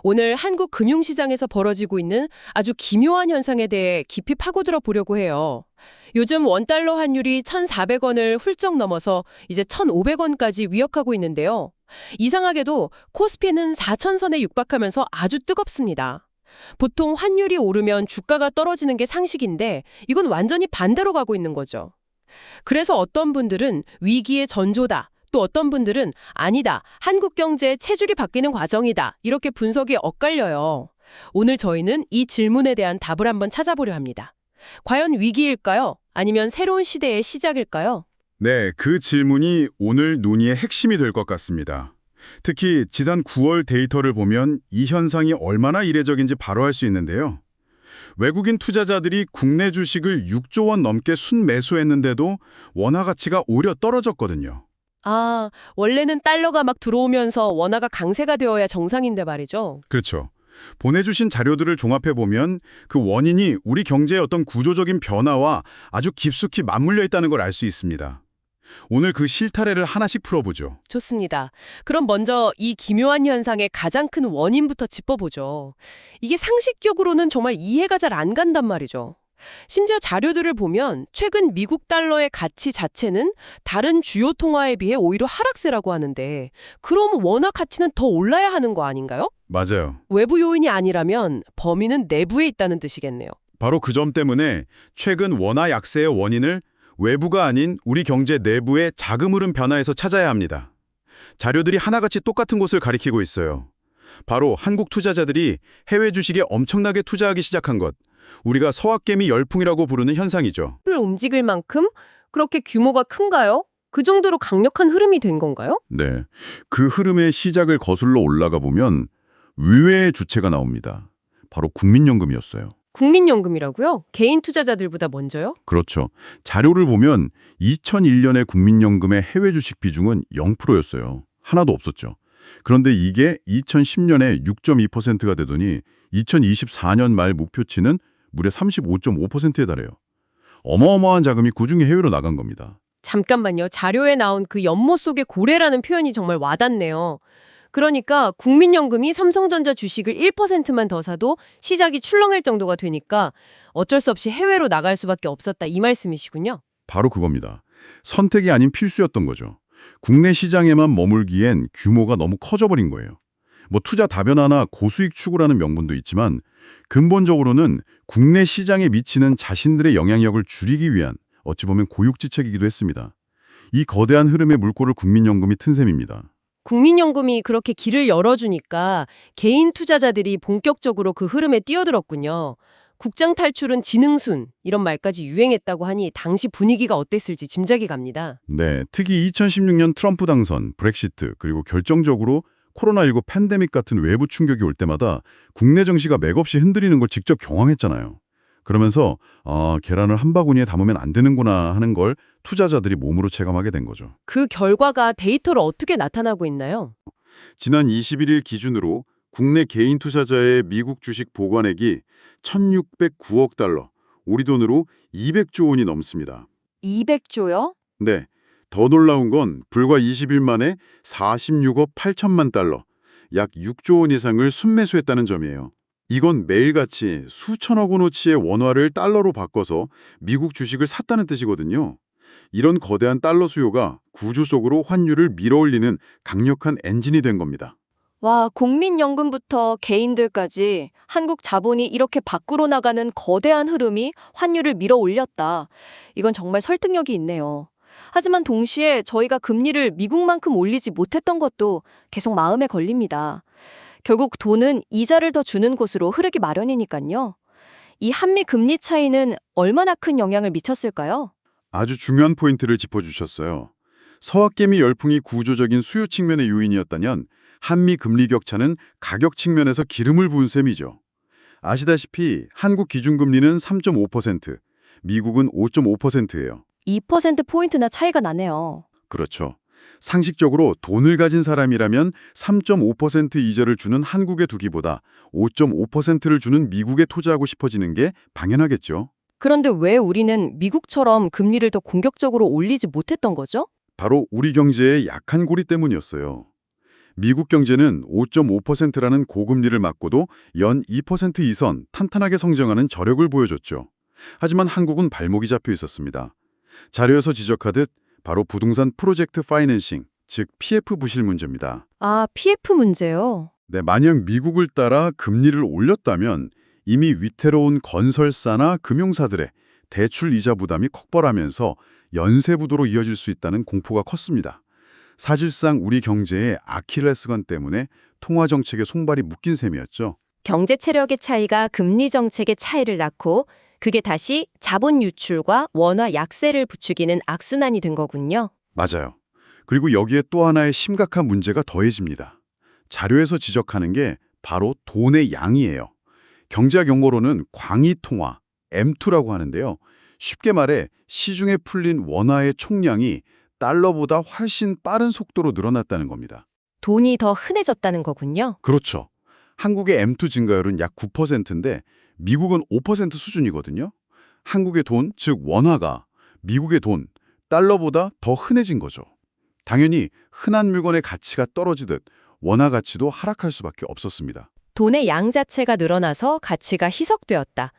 오늘 한국 금융시장에서 벌어지고 있는 아주 기묘한 현상에 대해 깊이 파고들어 보려고 해요. 요즘 원달러 환율이 1,400원을 훌쩍 넘어서 이제 1,500원까지 위협하고 있는데요. 이상하게도 코스피는 4,000선에 육박하면서 아주 뜨겁습니다. 보통 환율이 오르면 주가가 떨어지는 게 상식인데 이건 완전히 반대로 가고 있는 거죠. 그래서 어떤 분들은 위기의 전조다. 또 어떤 분들은 아니다. 한국 경제의 체질이 바뀌는 과정이다. 이렇게 분석이 엇갈려요. 오늘 저희는 이 질문에 대한 답을 한번 찾아보려 합니다. 과연 위기일까요? 아니면 새로운 시대의 시작일까요? 네, 그 질문이 오늘 논의의 핵심이 될 것 같습니다. 특히 지난 9월 데이터를 보면 이 현상이 얼마나 이례적인지 바로 알 수 있는데요. 외국인 투자자들이 국내 주식을 6조 원 넘게 순매수했는데도 원화 가치가 오히려 떨어졌거든요. 아, 원래는 달러가 막 들어오면서 원화가 강세가 되어야 정상인데 말이죠. 그렇죠. 보내주신 자료들을 종합해보면 그 원인이 우리 경제의 어떤 구조적인 변화와 아주 깊숙이 맞물려 있다는 걸 알 수 있습니다. 오늘 그 실타래를 하나씩 풀어보죠. 좋습니다. 그럼 먼저 이 기묘한 현상의 가장 큰 원인부터 짚어보죠. 이게 상식적으로는 정말 이해가 잘 안 간단 말이죠. 심지어 자료들을 보면 최근 미국 달러의 가치 자체는 다른 주요 통화에 비해 오히려 하락세라고 하는데 그럼 원화 가치는 더 올라야 하는 거 아닌가요? 맞아요. 외부 요인이 아니라면 범인은 내부에 있다는 뜻이겠네요. 바로 그 점 때문에 최근 원화 약세의 원인을 외부가 아닌 우리 경제 내부의 자금 흐름 변화에서 찾아야 합니다. 자료들이 하나같이 똑같은 곳을 가리키고 있어요. 바로 한국 투자자들이 해외 주식에 엄청나게 투자하기 시작한 것. 우리가 서학개미 열풍이라고 부르는 현상이죠. 을 움직일 만큼 그렇게 규모가 큰가요? 그 정도로 강력한 흐름이 된 건가요? 네, 그 흐름의 시작을 거슬러 올라가 보면 의외의 주체가 나옵니다. 바로 국민연금이었어요. 국민연금이라고요? 개인 투자자들보다 먼저요? 그렇죠. 자료를 보면 2001년에 국민연금의 해외 주식 비중은 0%였어요. 하나도 없었죠. 그런데 이게 2010년에 6.2%가 되더니 2024년 말 목표치는 무려 35.5%에 달해요. 어마어마한 자금이 그중에 해외로 나간 겁니다. 잠깐만요. 자료에 나온 그 연못 속의 고래라는 표현이 정말 와닿네요. 그러니까 국민연금이 삼성전자 주식을 1%만 더 사도 시작이 출렁일 정도가 되니까 어쩔 수 없이 해외로 나갈 수밖에 없었다 이 말씀이시군요. 바로 그겁니다. 선택이 아닌 필수였던 거죠. 국내 시장에만 머물기엔 규모가 너무 커져버린 거예요. 뭐 투자 다변화나 고수익 추구라는 명분도 있지만 근본적으로는 국내 시장에 미치는 자신들의 영향력을 줄이기 위한 어찌 보면 고육지책이기도 했습니다. 이 거대한 흐름의 물꼬를 국민연금이 튼 셈입니다. 국민연금이 그렇게 길을 열어주니까 개인 투자자들이 본격적으로 그 흐름에 뛰어들었군요. 국장 탈출은 지능순 이런 말까지 유행했다고 하니 당시 분위기가 어땠을지 짐작이 갑니다. 네, 특히 2016년 트럼프 당선, 브렉시트, 그리고 결정적으로 코로나19 팬데믹 같은 외부 충격이 올 때마다 국내 정시가 맥없이 흔들리는 걸 직접 경험했잖아요. 그러면서 계란을 한 바구니에 담으면 안 되는구나 하는 걸 투자자들이 몸으로 체감하게 된 거죠. 그 결과가 데이터로 어떻게 나타나고 있나요? 지난 21일 기준으로 국내 개인 투자자의 미국 주식 보관액이 1,609억 달러, 우리 돈으로 200조 원이 넘습니다. 200조요? 네, 더 놀라운 건 불과 20일 만에 46억 8천만 달러, 약 6조 원 이상을 순매수했다는 점이에요. 이건 매일같이 수천억 원어치의 원화를 달러로 바꿔서 미국 주식을 샀다는 뜻이거든요. 이런 거대한 달러 수요가 구조적으로 환율을 밀어올리는 강력한 엔진이 된 겁니다. 와, 국민연금부터 개인들까지 한국 자본이 이렇게 밖으로 나가는 거대한 흐름이 환율을 밀어 올렸다. 이건 정말 설득력이 있네요. 하지만 동시에 저희가 금리를 미국만큼 올리지 못했던 것도 계속 마음에 걸립니다. 결국 돈은 이자를 더 주는 곳으로 흐르기 마련이니까요. 이 한미 금리 차이는 얼마나 큰 영향을 미쳤을까요? 아주 중요한 포인트를 짚어주셨어요. 서학개미 열풍이 구조적인 수요 측면의 요인이었다면 한미 금리 격차는 가격 측면에서 기름을 부은 셈이죠. 아시다시피 한국 기준금리는 3.5%, 미국은 5.5%예요. 2%포인트나 차이가 나네요. 그렇죠. 상식적으로 돈을 가진 사람이라면 3.5% 이자를 주는 한국에 두기보다 5.5%를 주는 미국에 투자하고 싶어지는 게 당연하겠죠. 그런데 왜 우리는 미국처럼 금리를 더 공격적으로 올리지 못했던 거죠? 바로 우리 경제의 약한 고리 때문이었어요. 미국 경제는 5.5%라는 고금리를 맞고도 연 2% 이선 탄탄하게 성장하는 저력을 보여줬죠. 하지만 한국은 발목이 잡혀 있었습니다. 자료에서 지적하듯 바로 부동산 프로젝트 파이낸싱, 즉 PF 부실 문제입니다. 아, PF 문제요? 네, 만약 미국을 따라 금리를 올렸다면 이미 위태로운 건설사나 금융사들의 대출 이자 부담이 컥벌하면서 연쇄부도로 이어질 수 있다는 공포가 컸습니다. 사실상 우리 경제의 아킬레스건 때문에 통화정책의 손발이 묶인 셈이었죠. 경제 체력의 차이가 금리 정책의 차이를 낳고 그게 다시 자본 유출과 원화 약세를 부추기는 악순환이 된 거군요. 맞아요. 그리고 여기에 또 하나의 심각한 문제가 더해집니다. 자료에서 지적하는 게 바로 돈의 양이에요. 경제학 용어로는 광의통화, M2라고 하는데요. 쉽게 말해 시중에 풀린 원화의 총량이 달러보다 훨씬 빠른 속도로 늘어났다는 겁니다. 돈이 더 흔해졌다는 거군요. 그렇죠. 한국의 M2 증가율은 약 9%인데 미국은 5% 수준이거든요. 한국의 돈, 즉 원화가 미국의 돈, 달러보다 더 흔해진 거죠. 당연히 흔한 물건의 가치가 떨어지듯 원화 가치도 하락할 수밖에 없었습니다. 돈의 양 자체가 늘어나서 가치가 희석되었다.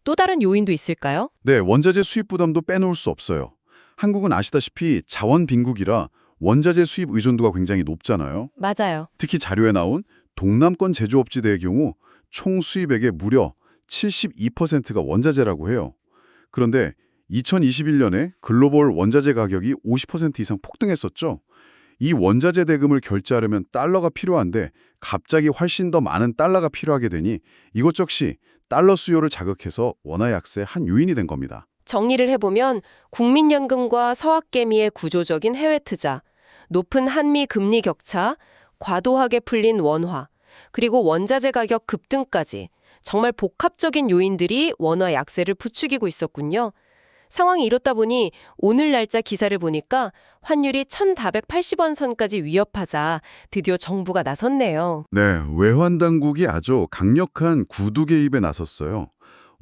또 다른 요인도 있을까요? 네, 원자재 수입 부담도 빼놓을 수 없어요. 한국은 아시다시피 자원 빈국이라 원자재 수입 의존도가 굉장히 높잖아요. 맞아요. 특히 자료에 나온 동남권 제조업지대의 경우 총 수입액의 무려 72%가 원자재라고 해요. 그런데 2021년에 글로벌 원자재 가격이 50% 이상 폭등했었죠. 이 원자재 대금을 결제하려면 달러가 필요한데 갑자기 훨씬 더 많은 달러가 필요하게 되니 이것 역시 달러 수요를 자극해서 원화 약세의 한 요인이 된 겁니다. 정리를 해보면 국민연금과 서학개미의 구조적인 해외 투자, 높은 한미 금리 격차, 과도하게 풀린 원화, 그리고 원자재 가격 급등까지 정말 복합적인 요인들이 원화 약세를 부추기고 있었군요. 상황이 이렇다 보니 오늘 날짜 기사를 보니까 환율이 1,480원 선까지 위협하자 드디어 정부가 나섰네요. 네, 외환 당국이 아주 강력한 구두 개입에 나섰어요.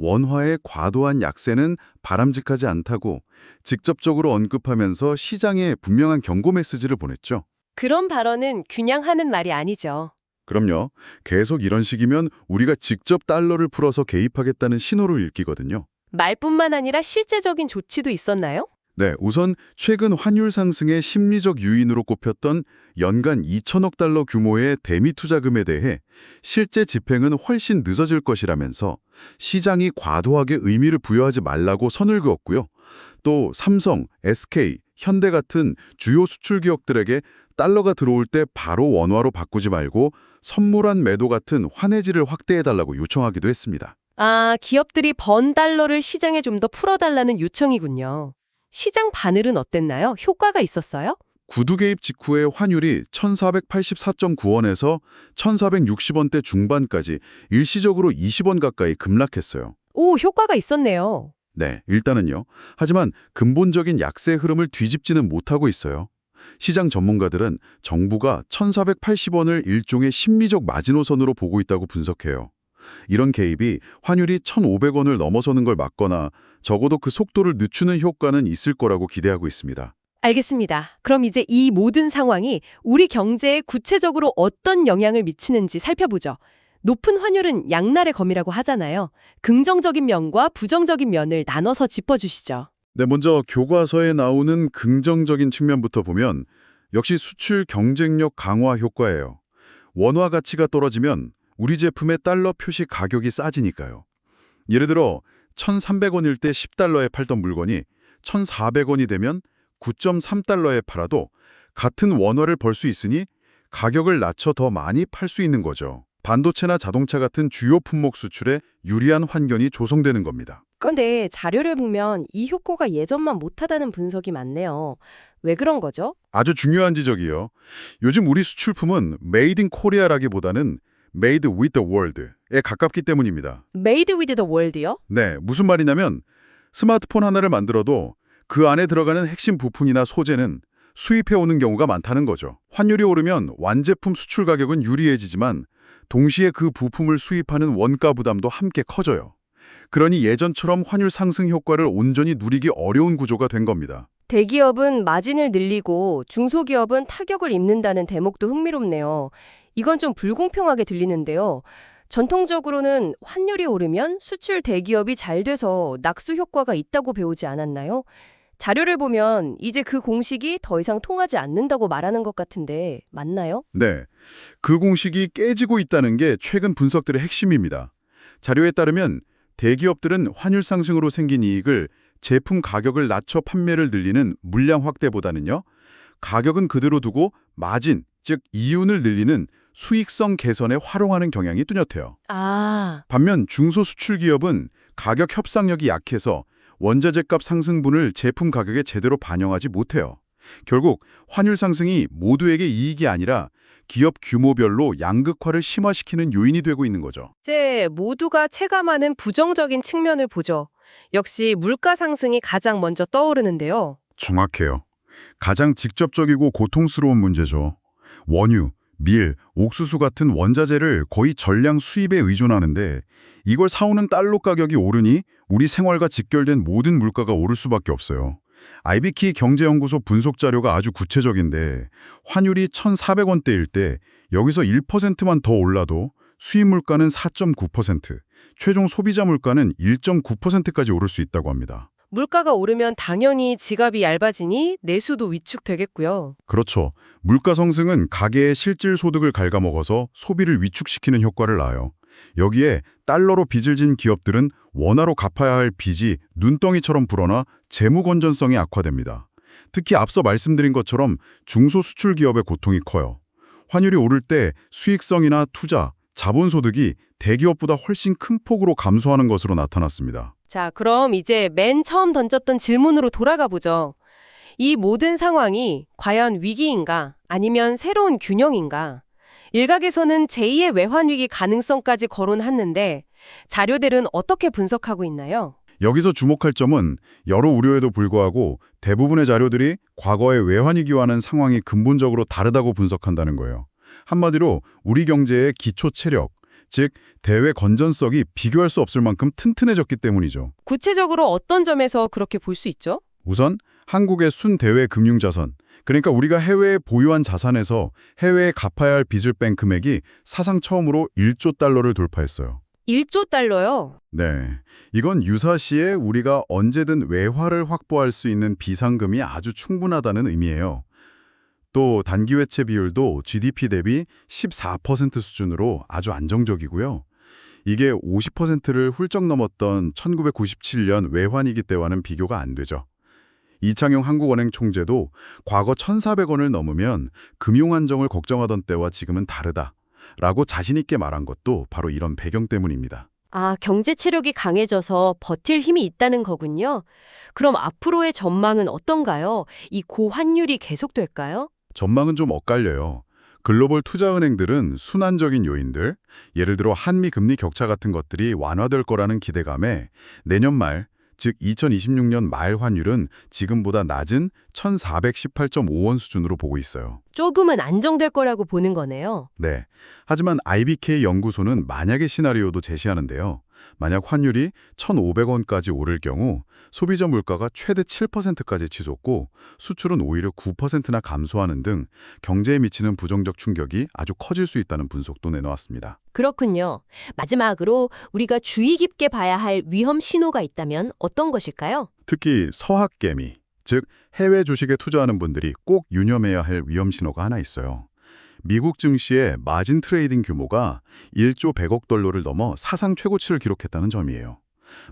원화의 과도한 약세는 바람직하지 않다고 직접적으로 언급하면서 시장에 분명한 경고 메시지를 보냈죠. 그런 발언은 그냥 하는 말이 아니죠. 그럼요. 계속 이런 식이면 우리가 직접 달러를 풀어서 개입하겠다는 신호를 읽히거든요. 말뿐만 아니라 실제적인 조치도 있었나요? 네, 우선 최근 환율 상승의 심리적 요인으로 꼽혔던 연간 2천억 달러 규모의 대미 투자금에 대해 실제 집행은 훨씬 늦어질 것이라면서 시장이 과도하게 의미를 부여하지 말라고 선을 그었고요. 또 삼성, SK, 현대 같은 주요 수출 기업들에게 달러가 들어올 때 바로 원화로 바꾸지 말고 선물한 매도 같은 환해지를 확대해달라고 요청하기도 했습니다. 아, 기업들이 번 달러를 시장에 좀 더 풀어달라는 요청이군요. 시장 반응은 어땠나요? 효과가 있었어요? 구두 개입 직후에 환율이 1,484.9원에서 1,460원대 중반까지 일시적으로 20원 가까이 급락했어요. 오, 효과가 있었네요. 네, 일단은요. 하지만 근본적인 약세 흐름을 뒤집지는 못하고 있어요. 시장 전문가들은 정부가 1,480원을 일종의 심리적 마지노선으로 보고 있다고 분석해요. 이런 개입이 환율이 1,500원을 넘어서는 걸 막거나 적어도 그 속도를 늦추는 효과는 있을 거라고 기대하고 있습니다. 알겠습니다. 그럼 이제 이 모든 상황이 우리 경제에 구체적으로 어떤 영향을 미치는지 살펴보죠. 높은 환율은 양날의 검이라고 하잖아요. 긍정적인 면과 부정적인 면을 나눠서 짚어주시죠. 네, 먼저 교과서에 나오는 긍정적인 측면부터 보면 역시 수출 경쟁력 강화 효과예요. 원화 가치가 떨어지면 우리 제품의 달러 표시 가격이 싸지니까요. 예를 들어 1,300원일 때 10달러에 팔던 물건이 1,400원이 되면 9.3달러에 팔아도 같은 원화를 벌 수 있으니 가격을 낮춰 더 많이 팔 수 있는 거죠. 반도체나 자동차 같은 주요 품목 수출에 유리한 환경이 조성되는 겁니다. 그런데 자료를 보면 이 효과가 예전만 못하다는 분석이 많네요. 왜 그런 거죠? 아주 중요한 지적이요. 요즘 우리 수출품은 Made in Korea라기보다는 Made with the World에 가깝기 때문입니다. Made with the world요? 네, 무슨 말이냐면 스마트폰 하나를 만들어도 그 안에 들어가는 핵심 부품이나 소재는 수입해오는 경우가 많다는 거죠. 환율이 오르면 완제품 수출 가격은 유리해지지만 동시에 그 부품을 수입하는 원가 부담도 함께 커져요. 그러니 예전처럼 환율 상승 효과를 온전히 누리기 어려운 구조가 된 겁니다. 대기업은 마진을 늘리고 중소기업은 타격을 입는다는 대목도 흥미롭네요. 이건 좀 불공평하게 들리는데요. 전통적으로는 환율이 오르면 수출 대기업이 잘 돼서 낙수 효과가 있다고 배우지 않았나요? 자료를 보면 이제 그 공식이 더 이상 통하지 않는다고 말하는 것 같은데 맞나요? 네, 그 공식이 깨지고 있다는 게 최근 분석들의 핵심입니다. 자료에 따르면 대기업들은 환율 상승으로 생긴 이익을 제품 가격을 낮춰 판매를 늘리는 물량 확대보다는요, 가격은 그대로 두고 마진, 즉 이윤을 늘리는 수익성 개선에 활용하는 경향이 뚜렷해요. 아, 반면 중소수출 기업은 가격 협상력이 약해서 원자재값 상승분을 제품 가격에 제대로 반영하지 못해요. 결국 환율 상승이 모두에게 이익이 아니라 기업 규모별로 양극화를 심화시키는 요인이 되고 있는 거죠. 이제 모두가 체감하는 부정적인 측면을 보죠. 역시 물가 상승이 가장 먼저 떠오르는데요. 정확해요. 가장 직접적이고 고통스러운 문제죠. 원유, 밀, 옥수수 같은 원자재를 거의 전량 수입에 의존하는데 이걸 사오는 달러 가격이 오르니 우리 생활과 직결된 모든 물가가 오를 수밖에 없어요. IBK 경제연구소 분석 자료가 아주 구체적인데 환율이 1,400원대일 때 여기서 1%만 더 올라도 수입 물가는 4.9%, 최종 소비자 물가는 1.9%까지 오를 수 있다고 합니다. 물가가 오르면 당연히 지갑이 얇아지니 내수도 위축되겠고요. 그렇죠. 물가 상승은 가계의 실질 소득을 갉아먹어서 소비를 위축시키는 효과를 낳아요. 여기에 달러로 빚을 진 기업들은 원화로 갚아야 할 빚이 눈덩이처럼 불어나 재무 건전성이 악화됩니다. 특히 앞서 말씀드린 것처럼 중소수출 기업의 고통이 커요. 환율이 오를 때 수익성이나 투자, 자본소득이 대기업보다 훨씬 큰 폭으로 감소하는 것으로 나타났습니다. 자, 그럼 이제 맨 처음 던졌던 질문으로 돌아가 보죠. 이 모든 상황이 과연 위기인가 아니면 새로운 균형인가? 일각에서는 제2의 외환위기 가능성까지 거론했는데 자료들은 어떻게 분석하고 있나요? 여기서 주목할 점은 여러 우려에도 불구하고 대부분의 자료들이 과거의 외환위기와는 상황이 근본적으로 다르다고 분석한다는 거예요. 한마디로 우리 경제의 기초 체력, 즉 대외 건전성이 비교할 수 없을 만큼 튼튼해졌기 때문이죠. 구체적으로 어떤 점에서 그렇게 볼 수 있죠? 우선 한국의 순대외 금융자산, 그러니까 우리가 해외에 보유한 자산에서 해외에 갚아야 할 빚을 뺀 금액이 사상 처음으로 1조 달러를 돌파했어요. 1조 달러요? 네, 이건 유사시에 우리가 언제든 외화를 확보할 수 있는 비상금이 아주 충분하다는 의미예요. 또 단기 외채 비율도 GDP 대비 14% 수준으로 아주 안정적이고요. 이게 50%를 훌쩍 넘었던 1997년 외환위기 때와는 비교가 안 되죠. 이창용 한국은행 총재도 과거 1,400원을 넘으면 금융 안정을 걱정하던 때와 지금은 다르다라고 자신 있게 말한 것도 바로 이런 배경 때문입니다. 아, 경제 체력이 강해져서 버틸 힘이 있다는 거군요. 그럼 앞으로의 전망은 어떤가요? 이 고환율이 계속될까요? 전망은 좀 엇갈려요. 글로벌 투자은행들은 순환적인 요인들, 예를 들어 한미 금리 격차 같은 것들이 완화될 거라는 기대감에 내년 말, 즉 2026년 말 환율은 지금보다 낮은 1,418.5원 수준으로 보고 있어요. 조금은 안정될 거라고 보는 거네요. 네. 하지만 IBK 연구소는 만약의 시나리오도 제시하는데요. 만약 환율이 1,500원까지 오를 경우 소비자 물가가 최대 7%까지 치솟고 수출은 오히려 9%나 감소하는 등 경제에 미치는 부정적 충격이 아주 커질 수 있다는 분석도 내놓았습니다. 그렇군요. 마지막으로 우리가 주의 깊게 봐야 할 위험 신호가 있다면 어떤 것일까요? 특히 서학개미, 즉 해외 주식에 투자하는 분들이 꼭 유념해야 할 위험 신호가 하나 있어요. 미국 증시의 마진 트레이딩 규모가 1조 100억 달러를 넘어 사상 최고치를 기록했다는 점이에요.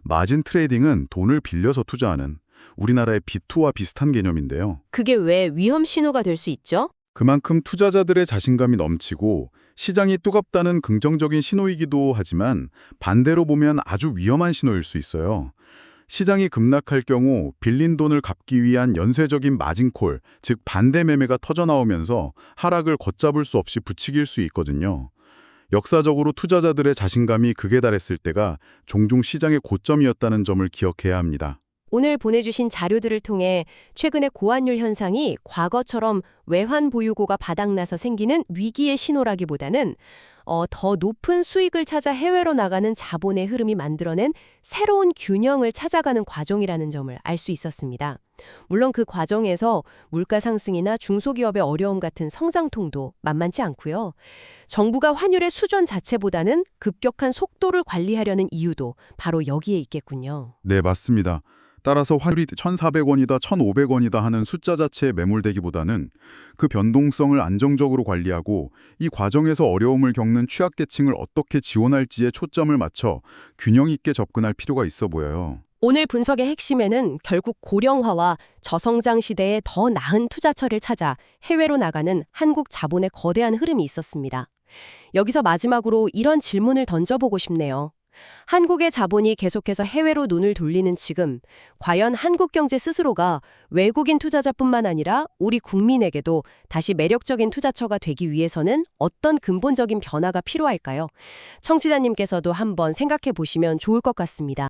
마진 트레이딩은 돈을 빌려서 투자하는 우리나라의 비투와 비슷한 개념인데요. 그게 왜 위험 신호가 될 수 있죠? 그만큼 투자자들의 자신감이 넘치고 시장이 뜨겁다는 긍정적인 신호이기도 하지만 반대로 보면 아주 위험한 신호일 수 있어요. 시장이 급락할 경우 빌린 돈을 갚기 위한 연쇄적인 마진콜, 즉 반대 매매가 터져나오면서 하락을 걷잡을 수 없이 부추길 수 있거든요. 역사적으로 투자자들의 자신감이 극에 달했을 때가 종종 시장의 고점이었다는 점을 기억해야 합니다. 오늘 보내주신 자료들을 통해 최근의 고환율 현상이 과거처럼 외환 보유고가 바닥나서 생기는 위기의 신호라기보다는 더 높은 수익을 찾아 해외로 나가는 자본의 흐름이 만들어낸 새로운 균형을 찾아가는 과정이라는 점을 알 수 있었습니다. 물론 그 과정에서 물가 상승이나 중소기업의 어려움 같은 성장통도 만만치 않고요. 정부가 환율의 수준 자체보다는 급격한 속도를 관리하려는 이유도 바로 여기에 있겠군요. 네, 맞습니다. 따라서 환율이 1,400원이다, 1,500원이다 하는 숫자 자체에 매몰되기보다는 그 변동성을 안정적으로 관리하고 이 과정에서 어려움을 겪는 취약계층을 어떻게 지원할지에 초점을 맞춰 균형 있게 접근할 필요가 있어 보여요. 오늘 분석의 핵심에는 결국 고령화와 저성장 시대에 더 나은 투자처를 찾아 해외로 나가는 한국 자본의 거대한 흐름이 있었습니다. 여기서 마지막으로 이런 질문을 던져보고 싶네요. 한국의 자본이 계속해서 해외로 눈을 돌리는 지금, 과연 한국 경제 스스로가 외국인 투자자뿐만 아니라 우리 국민에게도 다시 매력적인 투자처가 되기 위해서는 어떤 근본적인 변화가 필요할까요? 청취자님께서도 한번 생각해 보시면 좋을 것 같습니다.